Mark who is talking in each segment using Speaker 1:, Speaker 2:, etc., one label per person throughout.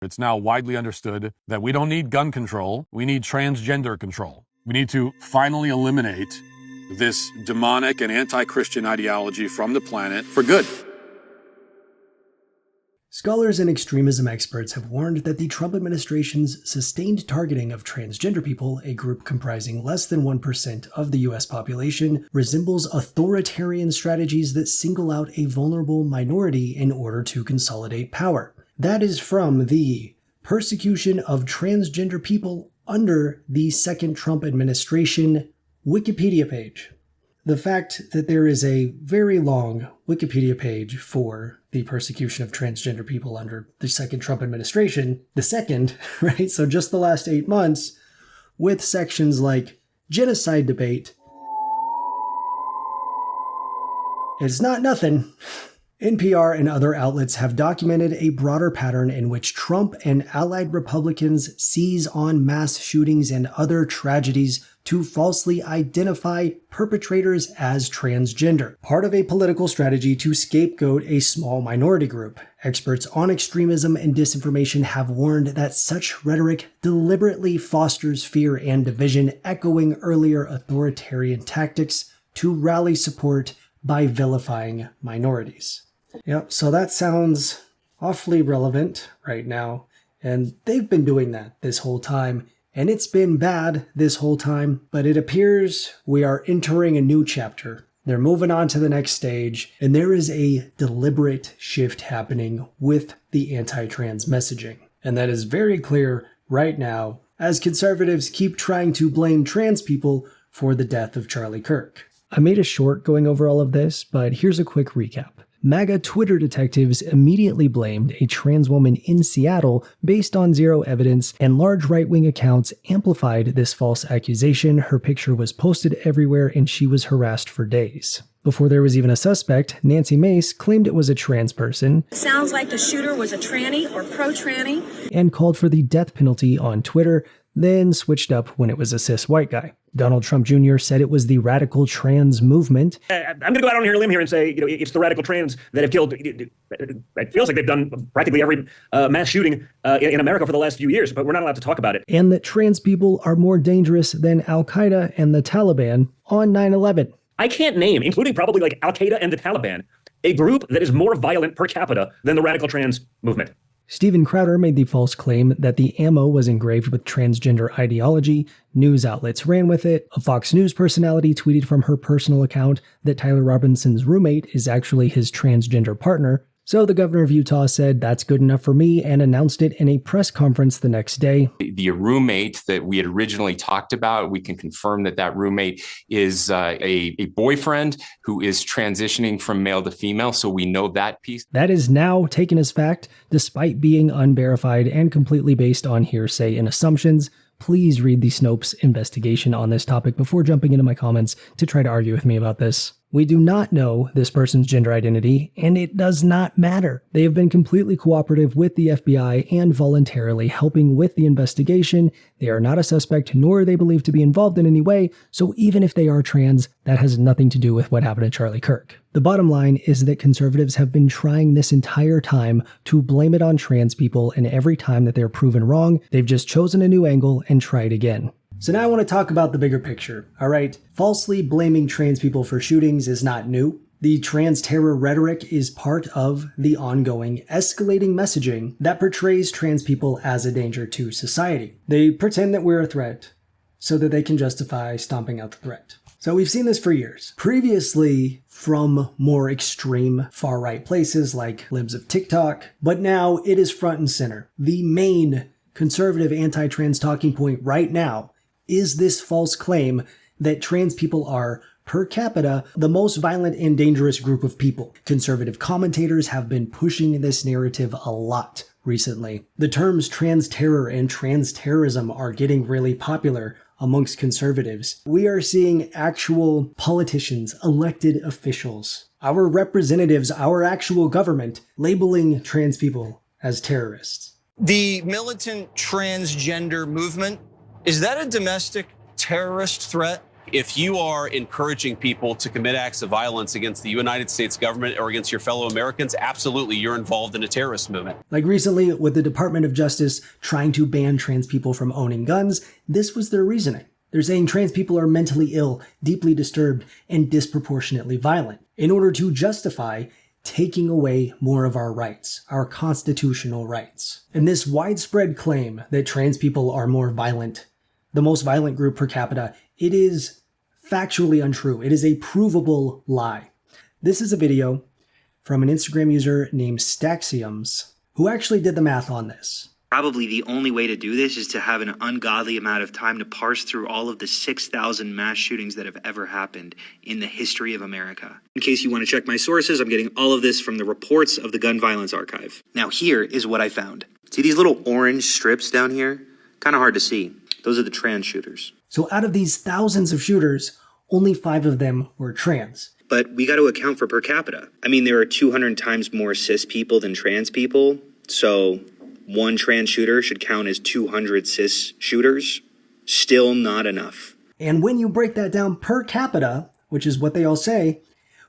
Speaker 1: It's now widely understood that we don't need gun control, we need transgender control. We need to finally eliminate this demonic and anti-Christian ideology from the planet for good.
Speaker 2: Scholars and extremism experts have warned that the Trump administration's sustained targeting of transgender people, a group comprising less than 1% of the US population, resembles authoritarian strategies that single out a vulnerable minority in order to consolidate power. That is from the Persecution of Transgender People Under the Second Trump Administration Wikipedia page. The fact that there is a very long Wikipedia page for the persecution of transgender people under the second Trump administration, the second, right? So just the last 8 months, with sections like genocide debate. It's not nothing. NPR and other outlets have documented a broader pattern in which Trump and allied Republicans seize on mass shootings and other tragedies to falsely identify perpetrators as transgender, part of a political strategy to scapegoat a small minority group. Experts on extremism and disinformation have warned that such rhetoric deliberately fosters fear and division, echoing earlier authoritarian tactics to rally support by vilifying minorities. Yep, so that sounds awfully relevant right now, and they've been doing that this whole time, and it's been bad this whole time, but it appears we are entering a new chapter. They're moving on to the next stage, and there is a deliberate shift happening with the anti-trans messaging. And that is very clear right now, as conservatives keep trying to blame trans people for the death of Charlie Kirk. I made a short going over all of this, but here's a quick recap. MAGA Twitter detectives immediately blamed a trans woman in Seattle based on zero evidence, and large right-wing accounts amplified this false accusation. Her picture was posted everywhere, and she was harassed for days. Before there was even a suspect, Nancy Mace claimed it was a trans person.
Speaker 3: Sounds like the shooter was a tranny or pro-tranny. And
Speaker 2: called for the death penalty on Twitter, then switched up when it was a cis white guy. Donald Trump Jr. said it was the radical trans movement.
Speaker 4: I'm going to go out on a limb here and say, it's the radical trans that have killed. It feels like they've done practically every mass shooting in America for the last few years, but we're not allowed to talk about it.
Speaker 2: And that trans people are more dangerous than Al-Qaeda and the Taliban on 9/11.
Speaker 4: I can't name, including probably like Al-Qaeda and the Taliban, a group that is more violent per capita than the radical trans movement.
Speaker 2: Steven Crowder made the false claim that the ammo was engraved with transgender ideology. News outlets ran with it. A Fox News personality tweeted from her personal account that Tyler Robinson's roommate is actually his transgender partner. So the governor of Utah said that's good enough for me and announced it in a press conference the next day.
Speaker 5: The roommate that we had originally talked about, we can confirm that that roommate is a boyfriend who is transitioning from male to female. So we know that piece.
Speaker 2: That is now taken as fact, despite being unverified and completely based on hearsay and assumptions. Please read the Snopes investigation on this topic before jumping into my comments to try to argue with me about this. We do not know this person's gender identity, and it does not matter. They have been completely cooperative with the FBI and voluntarily helping with the investigation. They are not a suspect, nor are they believed to be involved in any way, so even if they are trans, that has nothing to do with what happened to Charlie Kirk. The bottom line is that conservatives have been trying this entire time to blame it on trans people, and every time that they're proven wrong, they've just chosen a new angle and tried again. So now I want to talk about the bigger picture, alright? Falsely blaming trans people for shootings is not new. The trans terror rhetoric is part of the ongoing, escalating messaging that portrays trans people as a danger to society. They pretend that we're a threat so that they can justify stomping out the threat. So we've seen this for years. Previously from more extreme far-right places like libs of TikTok, but now it is front and center. The main conservative anti-trans talking point right now is this false claim that trans people are, per capita, the most violent and dangerous group of people. Conservative commentators have been pushing this narrative a lot recently. The terms trans terror and trans terrorism are getting really popular amongst conservatives. We are seeing actual politicians, elected officials, our representatives, our actual government, labeling trans people as terrorists.
Speaker 6: The militant transgender movement, is that a domestic terrorist threat? If you are encouraging people to commit acts of violence against the United States government or against your fellow Americans, absolutely, you're involved in a terrorist movement.
Speaker 2: Like recently with the Department of Justice trying to ban trans people from owning guns, this was their reasoning. They're saying trans people are mentally ill, deeply disturbed, and disproportionately violent in order to justify taking away more of our rights, our constitutional rights. And this widespread claim that trans people are more violent, the most violent group per capita, it is factually untrue. It is a provable lie. This is a video from an Instagram user named Staxiums who actually did the math on this.
Speaker 7: Probably the only way to do this is to have an ungodly amount of time to parse through all of the 6,000 mass shootings that have ever happened in the history of America. In case you want to check my sources, I'm getting all of this from the reports of the Gun Violence Archive. Now here is what I found. See these little orange strips down here? Kind of hard to see. Those are the trans shooters.
Speaker 2: So out of these thousands of shooters, only 5 of them were trans.
Speaker 7: But we got to account for per capita. I mean, there are 200 times more cis people than trans people, so one trans shooter should count as 200 cis shooters. Still not enough.
Speaker 2: And when you break that down per capita, which is what they all say,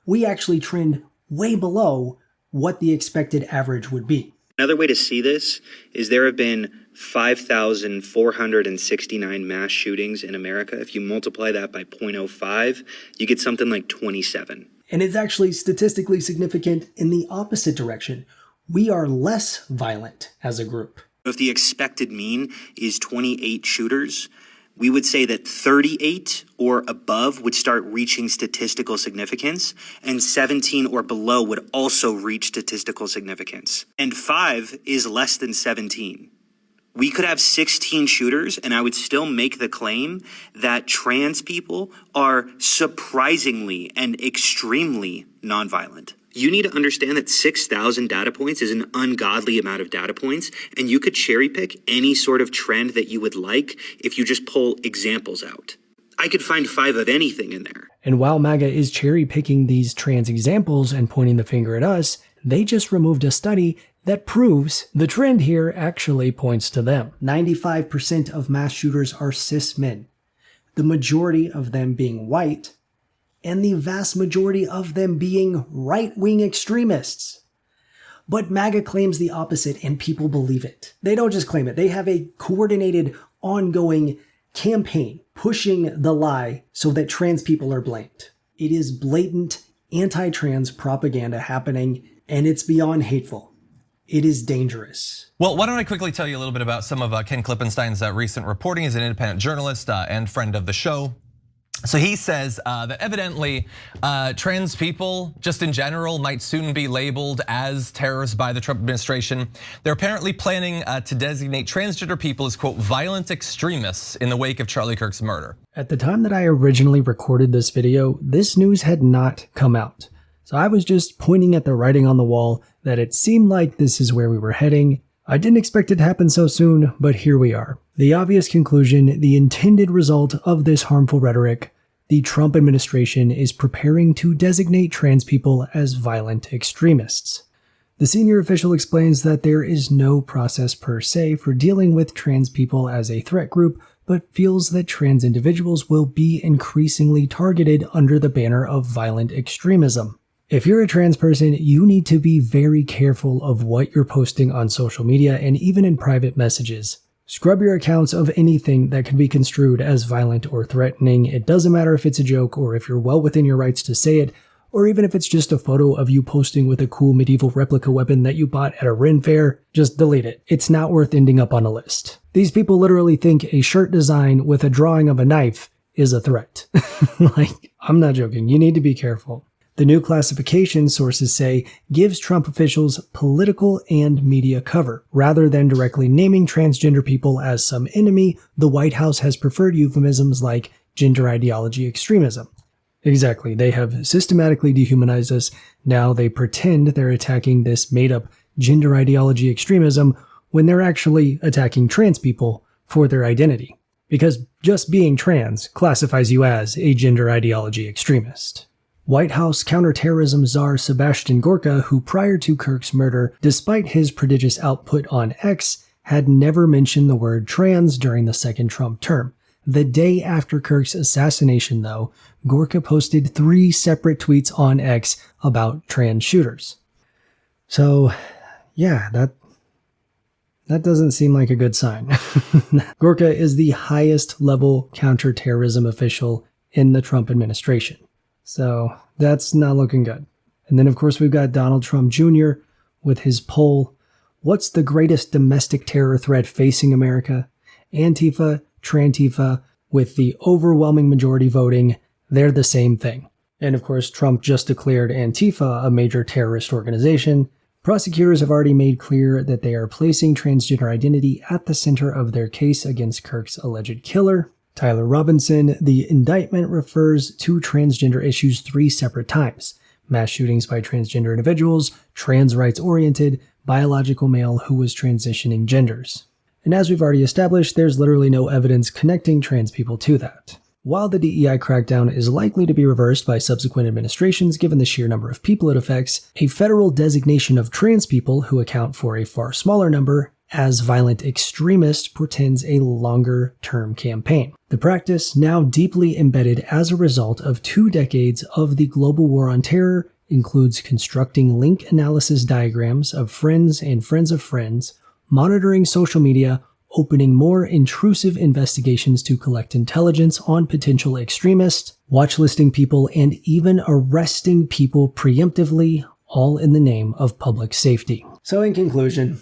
Speaker 2: we actually trend way below what the expected average would be.
Speaker 7: Another way to see this is there have been 5,469 mass shootings in America. If you multiply that by 0.05, you get something like 27.
Speaker 2: And it's actually statistically significant in the opposite direction. We are less violent as a group.
Speaker 7: If the expected mean is 28 shooters, we would say that 38 or above would start reaching statistical significance, and 17 or below would also reach statistical significance. And 5 is less than 17. We could have 16 shooters, and I would still make the claim that trans people are surprisingly and extremely nonviolent. You need to understand that 6,000 data points is an ungodly amount of data points, and you could cherry pick any sort of trend that you would like if you just pull examples out. I could find 5 of anything in there.
Speaker 2: And while MAGA is cherry picking these trans examples and pointing the finger at us, they just removed a study that proves the trend here actually points to them. 95% of mass shooters are cis men, the majority of them being white, and the vast majority of them being right-wing extremists. But MAGA claims the opposite, and people believe it. They don't just claim it. They have a coordinated, ongoing campaign pushing the lie so that trans people are blamed. It is blatant anti-trans propaganda happening, and it's beyond hateful. It is dangerous.
Speaker 8: Well, why don't I quickly tell you a little bit about some of Ken Klippenstein's recent reporting. He's an independent journalist and friend of the show. So he says that evidently trans people, just in general, might soon be labeled as terrorists by the Trump administration. They're apparently planning to designate transgender people as, quote, violent extremists in the wake of Charlie Kirk's murder.
Speaker 2: At the time that I originally recorded this video, this news had not come out. So I was just pointing at the writing on the wall that it seemed like this is where we were heading. I didn't expect it to happen so soon, but here we are. The obvious conclusion, the intended result of this harmful rhetoric, the Trump administration is preparing to designate trans people as violent extremists. The senior official explains that there is no process per se for dealing with trans people as a threat group, but feels that trans individuals will be increasingly targeted under the banner of violent extremism. If you're a trans person, you need to be very careful of what you're posting on social media and even in private messages. Scrub your accounts of anything that can be construed as violent or threatening. It doesn't matter if it's a joke or if you're well within your rights to say it, or even if it's just a photo of you posting with a cool medieval replica weapon that you bought at a Ren fair, just delete it. It's not worth ending up on a list. These people literally think a shirt design with a drawing of a knife is a threat. Like, I'm not joking. You need to be careful. The new classification, sources say, gives Trump officials political and media cover. Rather than directly naming transgender people as some enemy, the White House has preferred euphemisms like gender ideology extremism. Exactly, they have systematically dehumanized us. Now they pretend they're attacking this made-up gender ideology extremism when they're actually attacking trans people for their identity. Because just being trans classifies you as a gender ideology extremist. White House counterterrorism czar Sebastian Gorka, who prior to Kirk's murder, despite his prodigious output on X, had never mentioned the word trans during the second Trump term. The day after Kirk's assassination, though, Gorka posted 3 separate tweets on X about trans shooters. So, yeah, that doesn't seem like a good sign. Gorka is the highest level counterterrorism official in the Trump administration. So that's not looking good. And then, of course, we've got Donald Trump Jr. with his poll. What's the greatest domestic terror threat facing America? Antifa, Trantifa, with the overwhelming majority voting, they're the same thing. And of course, Trump just declared Antifa a major terrorist organization. Prosecutors have already made clear that they are placing transgender identity at the center of their case against Kirk's alleged killer. Tyler Robinson, the indictment refers to transgender issues 3 separate times: mass shootings by transgender individuals, trans rights-oriented, biological male who was transitioning genders. And as we've already established, there's literally no evidence connecting trans people to that. While the DEI crackdown is likely to be reversed by subsequent administrations given the sheer number of people it affects, a federal designation of trans people, who account for a far smaller number, as violent extremists portends a longer-term campaign. The practice, now deeply embedded as a result of 2 decades of the global war on terror, includes constructing link analysis diagrams of friends and friends of friends, monitoring social media, opening more intrusive investigations to collect intelligence on potential extremists, watchlisting people, and even arresting people preemptively, all in the name of public safety. So in conclusion,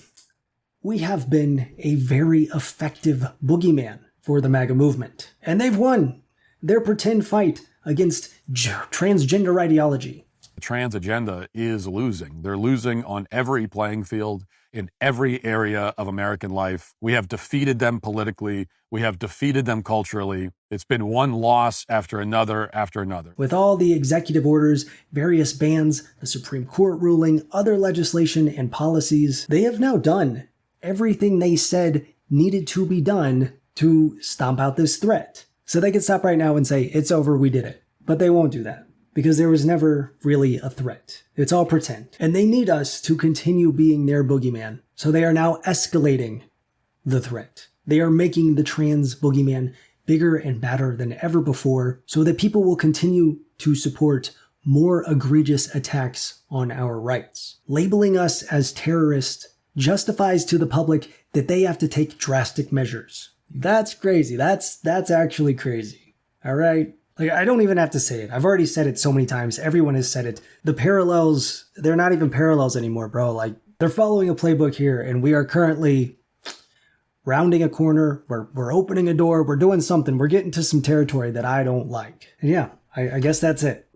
Speaker 2: we have been a very effective boogeyman for the MAGA movement. And they've won their pretend fight against transgender ideology.
Speaker 1: The trans agenda is losing. They're losing on every playing field, in every area of American life. We have defeated them politically. We have defeated them culturally. It's been one loss after another after another.
Speaker 2: With all the executive orders, various bans, the Supreme Court ruling, other legislation, and policies, they have now done everything they said needed to be done to stomp out this threat. So they can stop right now and say, it's over, we did it. But they won't do that, because there was never really a threat. It's all pretend. And they need us to continue being their boogeyman. So they are now escalating the threat. They are making the trans boogeyman bigger and badder than ever before, so that people will continue to support more egregious attacks on our rights. Labeling us as terrorists justifies to the public that they have to take drastic measures. That's crazy. That's actually crazy. All right? Like, I don't even have to say it. I've already said it so many times. Everyone has said it. The parallels, they're not even parallels anymore, bro. Like, they're following a playbook here, and we are currently rounding a corner. We're opening a door. We're doing something. We're getting to some territory that I don't like. And yeah, I guess that's it.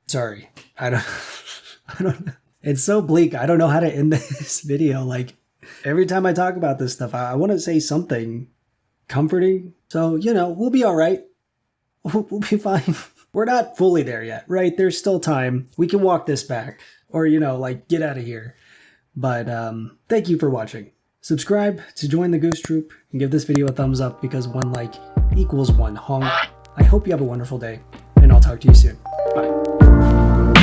Speaker 2: Sorry. I don't know. It's so bleak. I don't know how to end this video. Like, every time I talk about this stuff, I want to say something comforting. So, you know, we'll be all right. We'll be fine. We're not fully there yet, right? There's still time. We can walk this back, or, you know, like, get out of here. But thank you for watching. Subscribe to join the Goose Troop and give this video a thumbs up, because 1 like equals 1 honk. I hope you have a wonderful day, and I'll talk to you soon. Bye.